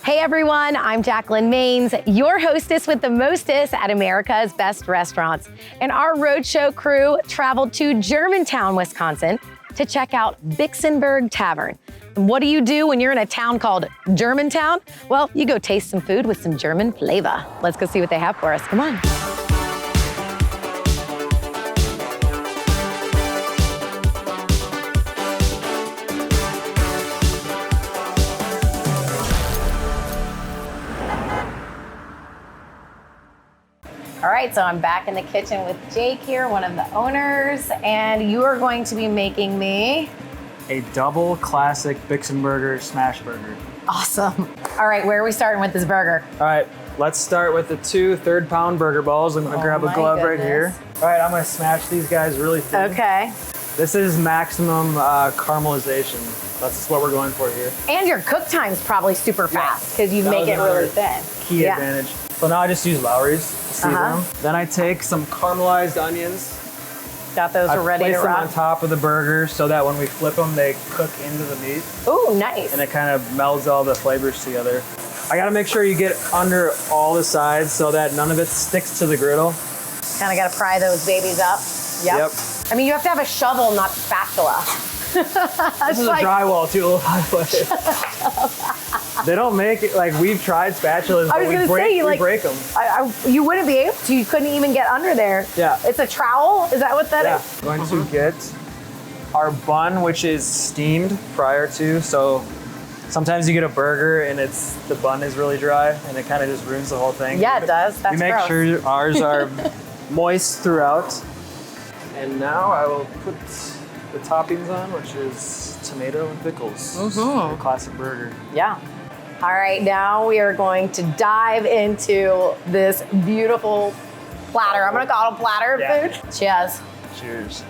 Hey everyone, I'm Jacalyn Maines, your hostess with the mostest at America's Best Restaurants. And our roadshow crew traveled to Germantown, Wisconsin to check out Bixenberg Tavern. And what do you do when you're in a town called Germantown? Well, you go taste some food with some German flavor. Let's go see what they have for us. Come on. All right, so I'm back in the kitchen with Jake here, one of the owners, and you are going to be making me a double classic Bixenberger smash burger. Awesome. All right, where are we starting with this burger? All right, let's start with the 2 third-pound burger balls. I'm gonna grab a glove right here. All right, I'm gonna smash these guys really thin. Okay. This is maximum caramelization. That's what we're going for here. And your cook time's probably super fast because you make it really thin. Key advantage. So now I just use Lowry's to season them. Then I take some caramelized onions. Got those ready to place them rock. on top of the burger so that when we flip them, they cook into the meat. Ooh, nice. And it kind of melds all the flavors together. I gotta make sure you get under all the sides so that none of it sticks to the griddle. Kind of gotta pry those babies up. Yep. I mean, you have to have a shovel, not spatula. This is a drywall tool, by the way. They don't make it, like we've tried spatulas, but we break them. You wouldn't be able to, you couldn't even get under there. Yeah. It's a trowel, is that what that is? Going to get our bun, which is steamed prior to, so sometimes you get a burger and the bun is really dry and it kind of just ruins the whole thing. Yeah, it does, that's gross. We make sure ours are moist throughout. And now I will put the toppings on, which is tomato and pickles. A classic burger. Yeah. All right, now we are going to dive into this beautiful platter. I'm gonna call it a platter of food. Cheers. Cheers.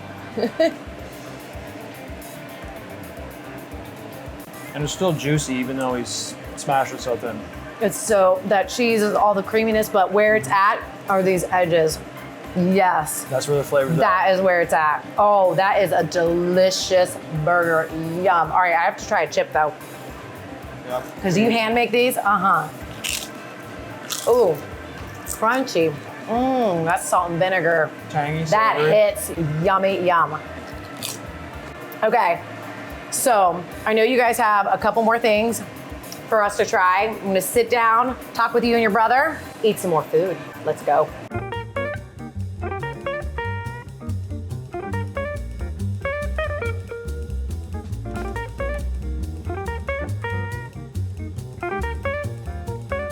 And it's still juicy even though we smashed it so thin. It's so, that cheese is all the creaminess, but where it's at are these edges. Yes. That's where the flavor's at. That is where it's at. Oh, that is a delicious burger. Yum. All right, I have to try a chip though. Yeah. Because you hand make these? Ooh, crunchy. That's salt and vinegar. Tangy. That hits yummy, yum. Okay, so I know you guys have a couple more things for us to try. I'm gonna sit down, talk with you and your brother, eat some more food. Let's go.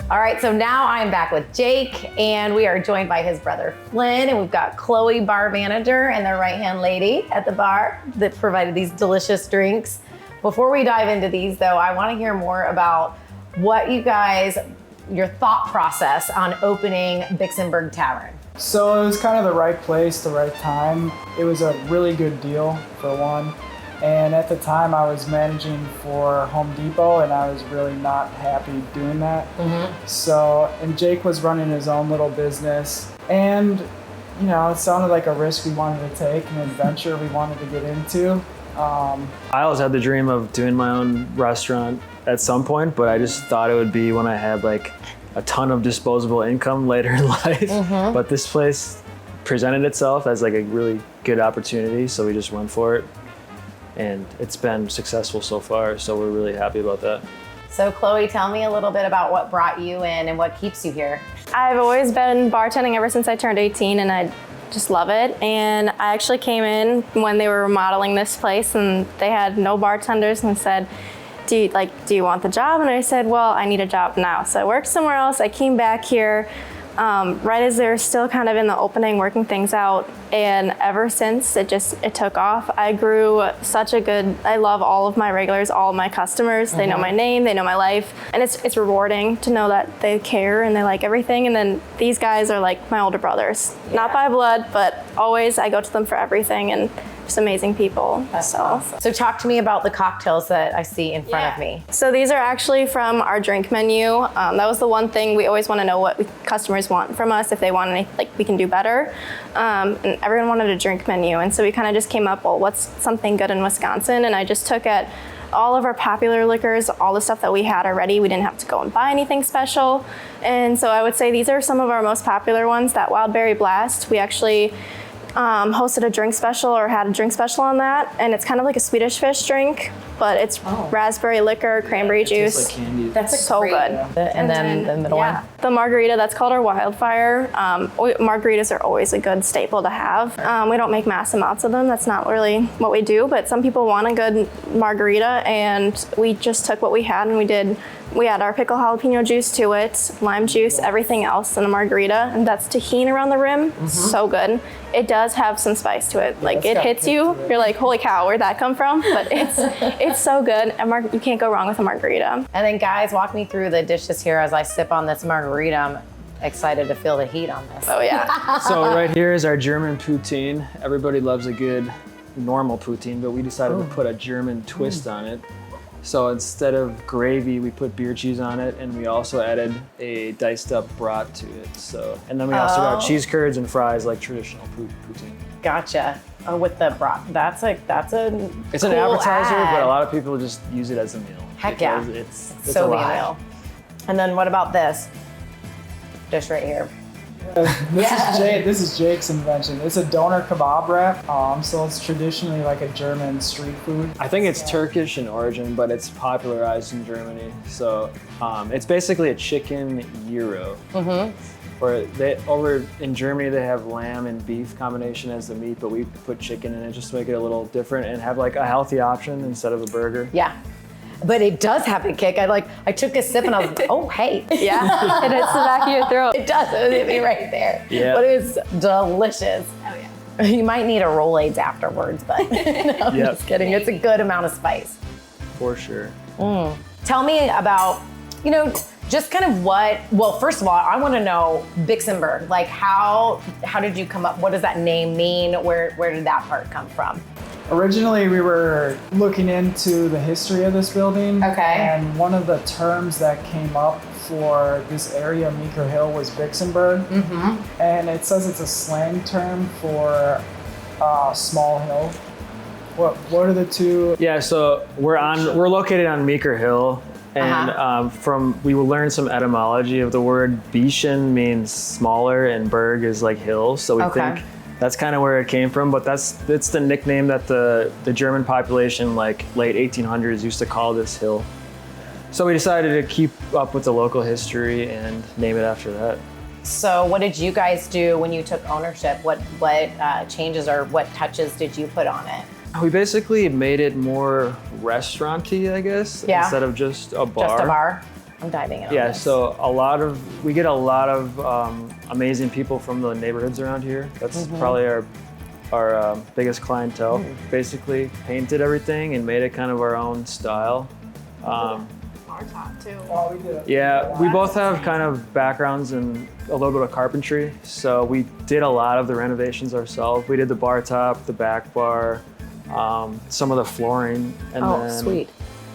All right, so now I'm back with Jake and we are joined by his brother Flynn, and we've got Chloe, bar manager, and their right-hand lady at the bar that provided these delicious drinks. Before we dive into these though, I wanna hear more about what your thought process on opening Bixenberg Tavern. So it was kind of the right place, the right time. It was a really good deal for one. And at the time I was managing for Home Depot and I was really not happy doing that. So, and Jake was running his own little business, and you know, it sounded like a risk we wanted to take, an adventure we wanted to get into. I always had the dream of doing my own restaurant at some point, but I just thought it would be when I had like a ton of disposable income later in life. But this place presented itself as like a really good opportunity, so we just went for it. And it's been successful so far, so we're really happy about that. So Chloe, tell me a little bit about what brought you in and what keeps you here. I've always been bartending ever since I turned 18, and I just love it. And I actually came in when they were remodeling this place and they had no bartenders and said, do you want the job? And I said, well, I need a job now. So I worked somewhere else. I came back here right as they were still kind of in the opening, working things out. And ever since, it took off. I grew I love all of my regulars, all of my customers. They know my name, they know my life. And it's rewarding to know that they care and they like everything. And then these guys are like my older brothers. Not by blood, but always I go to them for everything, and just amazing people. That's awesome. So talk to me about the cocktails that I see in front of me. So these are actually from our drink menu. That was the one thing we always want to know what customers want from us. If they want anything, like we can do better. And everyone wanted a drink menu. And so we kind of just came up, well, what's something good in Wisconsin? And I just took it all of our popular liquors, all the stuff that we had already. We didn't have to go and buy anything special. And so I would say these are some of our most popular ones. That Wild Berry Blast, we actually hosted a drink special or had a drink special on that. And it's kind of like a Swedish fish drink, but it's raspberry liquor, cranberry juice. Tastes like candy. That's so good. And then the middle one. The margarita, that's called our Wildfire. Margaritas are always a good staple to have. We don't make mass amounts of them. That's not really what we do, but some people want a good margarita, and we just took what we had and we had our pickle jalapeno juice to it, lime juice, everything else in a margarita, and that's tahini around the rim. So good. It does have some spice to it. Like it hits you, you're like, holy cow, where'd that come from? But it's so good. You can't go wrong with a margarita. And then guys, walk me through the dishes here as I sip on this margarita. I'm excited to feel the heat on this. Oh yeah. So right here is our German poutine. Everybody loves a good normal poutine, but we decided to put a German twist on it. So instead of gravy, we put beer cheese on it, and we also added a diced up brat to it. So, and then we also got cheese curds and fries like traditional poutine. Gotcha. With the broth. It's an cool appetizer, ad. but a lot of people just use it as a meal. Heck yeah. It's so a the lot. meal. And then what about this dish right here? This is Jake's invention. It's a döner kebab wrap. So it's traditionally like a German street food. I think it's Turkish in origin, but it's popularized in Germany. So it's basically a chicken gyro. Where over in Germany they have lamb and beef combination as the meat, but we put chicken in it just to make it a little different and have like a healthy option instead of a burger. Yeah. But it does have a kick. I took a sip and I was like, oh, hey. Yeah, it hits the back of your throat. It does. It hit me right there. Yeah. But it was delicious. Oh, yeah. You might need a Rolaids afterwards, but no, I'm just kidding. It's a good amount of spice. For sure. Tell me about, just kind of well, first of all, I want to know Bixenberg. Like, how did you come up? What does that name mean? Where did that part come from? Originally, we were looking into the history of this building. Okay. And one of the terms that came up for this area, Meeker Hill, was Bixenberg. And it says it's a slang term for small hill. What are the two? Yeah, so we're located on Meeker Hill, and we will learn some etymology of the word. Bischen means smaller, and Berg is like hill. So we think that's kind of where it came from, but it's the nickname that the German population, like late 1800s, used to call this hill. So we decided to keep up with the local history and name it after that. So what did you guys do when you took ownership? What changes or what touches did you put on it? We basically made it more restaurant-y, I guess, instead of just a bar. Just a bar? I'm diving in on this. So we get a lot of amazing people from the neighborhoods around here. That's probably our biggest clientele. Basically painted everything and made it kind of our own style. Bar top too. Oh, we did. Yeah, we both have kind of backgrounds in a little bit of carpentry. So we did a lot of the renovations ourselves. We did the bar top, the back bar, some of the flooring. And sweet.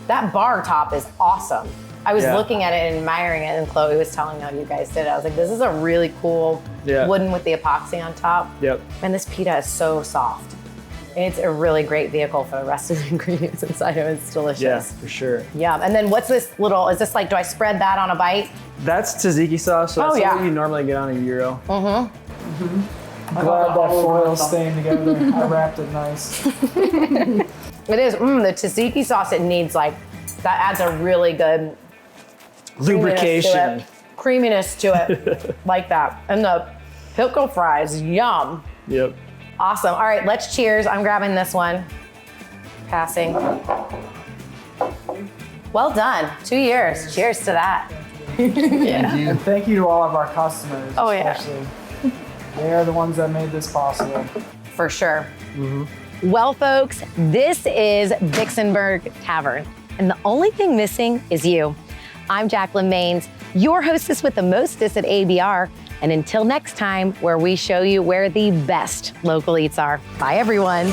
That bar top is awesome. I was looking at it and admiring it, and Chloe was telling me how you guys did it. I was like, this is a really cool wooden with the epoxy on top. Yep. And this pita is so soft. It's a really great vehicle for the rest of the ingredients inside of it. It's delicious. Yeah, for sure. Yeah, and then what's this is this like, do I spread that on a bite? That's tzatziki sauce, so that's what you normally get on a gyro. I'm glad that foil's staying together. I wrapped it nice. It is. The tzatziki sauce, it needs that adds a really good lubrication. Creaminess to it. Like that. And the pickle fries, yum. Yep. Awesome. All right, let's cheers. I'm grabbing this one. Passing. Well done. 2 years. Cheers to that. And thank you to all of our customers. Oh, yeah. Especially. They are the ones that made this possible. For sure. Well, folks, this is Bixenberg Tavern, and the only thing missing is you. I'm Jacalyn Maines, your hostess with the mostest at ABR, and until next time, where we show you where the best local eats are. Bye, everyone.